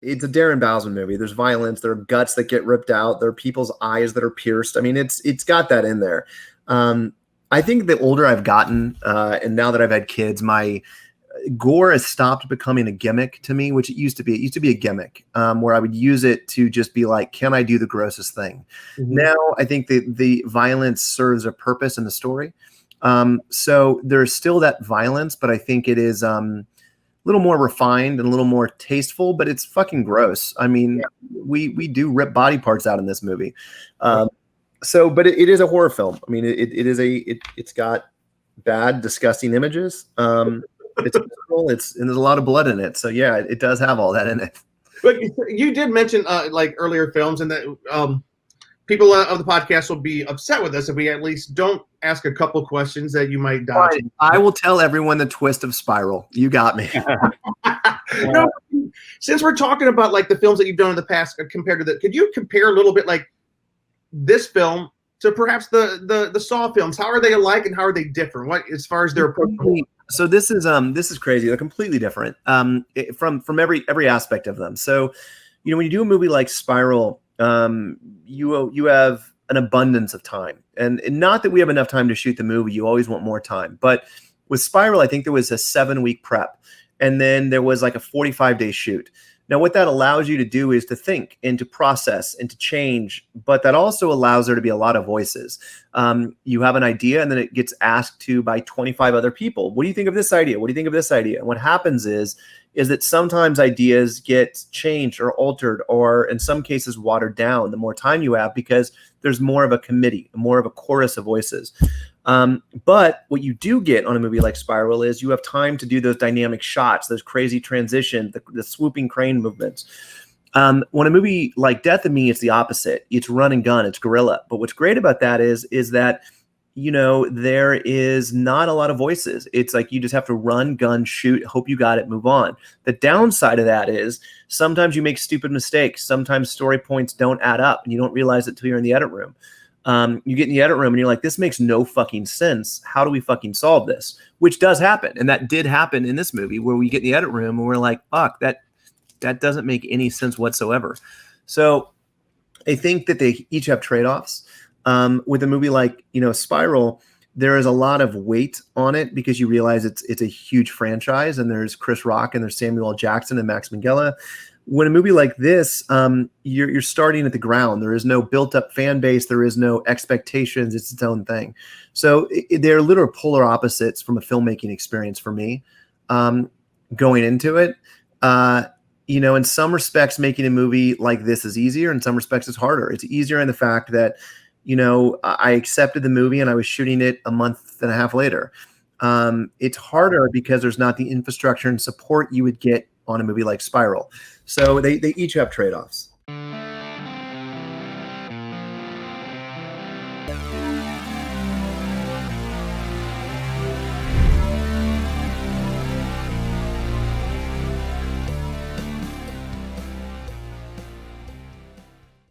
it's a Darren Bousman movie. There's violence, there are guts that get ripped out, there are people's eyes that are pierced. I mean, it's got that in there. I think the older I've gotten, and now that I've had kids, my gore has stopped becoming a gimmick to me, which it used to be. It used to be a gimmick where I would use it to just be like, can I do the grossest thing? Mm-hmm. Now I think the violence serves a purpose in the story. So there's still that violence, but I think it is a little more refined and a little more tasteful, but it's fucking gross. I mean, we do rip body parts out in this movie. So, but it is a horror film. I mean, it's got bad, disgusting images. It's and there's a lot of blood in it. So yeah, it does have all that in it. But you did mention like earlier films, and that people of the podcast will be upset with us if we at least don't ask a couple questions that you might dodge. I will tell everyone the twist of Spiral. You got me. No, since we're talking about like the films that you've done in the past compared to could you compare a little bit like this film to perhaps the Saw films? How are they alike and how are they different? What as far as their approach? So this is crazy. They're completely different from every aspect of them. So, when you do a movie like Spiral, you have an abundance of time, and not that we have enough time to shoot the movie. You always want more time, but with Spiral, I think there was a 7-week prep, and then there was like a 45-day shoot. Now, what that allows you to do is to think and to process and to change, but that also allows there to be a lot of voices. You have an idea, and then it gets asked to by 25 other people. What do you think of this idea? What do you think of this idea? And what happens is that sometimes ideas get changed or altered, or in some cases watered down the more time you have, because there's more of a committee, more of a chorus of voices. But what you do get on a movie like Spiral is you have time to do those dynamic shots, those crazy transitions, the swooping crane movements. When a movie like Death of Me, it's the opposite. It's run and gun, it's guerrilla. But what's great about that is that, there is not a lot of voices. It's like you just have to run, gun, shoot, hope you got it, move on. The downside of that is sometimes you make stupid mistakes. Sometimes story points don't add up and you don't realize it till you're in the edit room. You get in the edit room and you're like, this makes no fucking sense. How do we fucking solve this? Which does happen. And that did happen in this movie, where we get in the edit room and we're like, fuck, that doesn't make any sense whatsoever. So I think that they each have trade-offs. With a movie like, Spiral, there is a lot of weight on it because you realize it's a huge franchise, and there's Chris Rock and there's Samuel L. Jackson and Max Minghella. When a movie like this, you're starting at the ground. There is no built-up fan base. There is no expectations. It's its own thing. So they're literal polar opposites from a filmmaking experience for me. Going into it, in some respects, making a movie like this is easier. In some respects, it's harder. It's easier in the fact that, I accepted the movie and I was shooting it a month and a half later. It's harder because there's not the infrastructure and support you would get on a movie like Spiral. So they each have trade-offs.